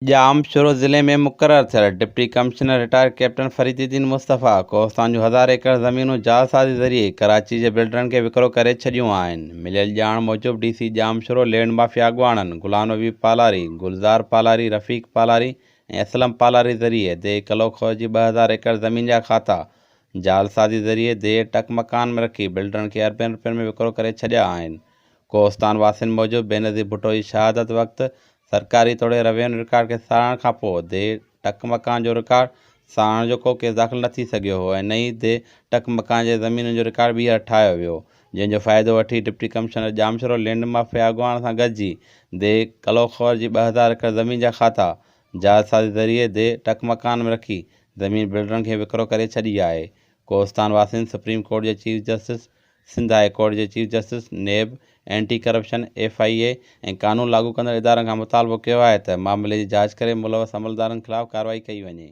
जामशोरो ज़िले में मुक़ररु थियल deputy commissioner retire captain Fariduddin Mustafa Kohistan जूं 1000 एकड़ ज़मीनूं जालसाज़ी ज़रिए कराची जे बिल्डरनि खे विकिरो करे छॾियूं आहिनि। मिलियल ॼाण मूजिबि डीसी जामशोरो लैंड माफ़िया अॻुवाणनि गुलाम नबी पालारी, गुलज़ार पालारी, रफ़ीक पालारी ऐं असलम पालारी ज़रिए दे कलोखो जी 2000 एकड़ ज़मीन जा खाता जालसाज़ी ज़रिए दे टक मकान में रखी बिल्डरनि खे अरबनि रुपयनि में विकिरो करे छॾिया आहिनि। कोहिस्तान वासियुनि मूजिबि बेनज़ीर भुट्टो जी शहादत वक़्तु सरकारी तोड़े रेवेन्यू रिकॉर्ड खे सारण खां पोइ दे टक मकान जो रिकॉर्ड सारण जो को केस दाख़िल न थी सघियो हो ऐं नई दे टक मकान जे ज़मीनुनि जो रिकॉर्ड ॿीहर ठाहियो वियो, जंहिंजो फ़ाइदो वठी deputy commissioner Jamshoro land mafia अॻुवाण सां गॾिजी दे कलोखोर जी 2000 एकड़ ज़मीन जा खाता जालसाज़ी ज़रिए दे टक मकान में रखी ज़मीन बिल्डरनि खे विकिरो करे छॾी आहे। कोहिस्तान वासियुनि सुप्रीम कोर्ट जे chief justice, Sindh high court जे chief justice, NAB, anti corruption FIA ऐं क़ानून लागू कंदड़ इदारनि खां मुतालबो कयो आहे त मामले जी जाच करे मुलवस अमलदारनि ख़िलाफ़ कार्रवाई कई वञे।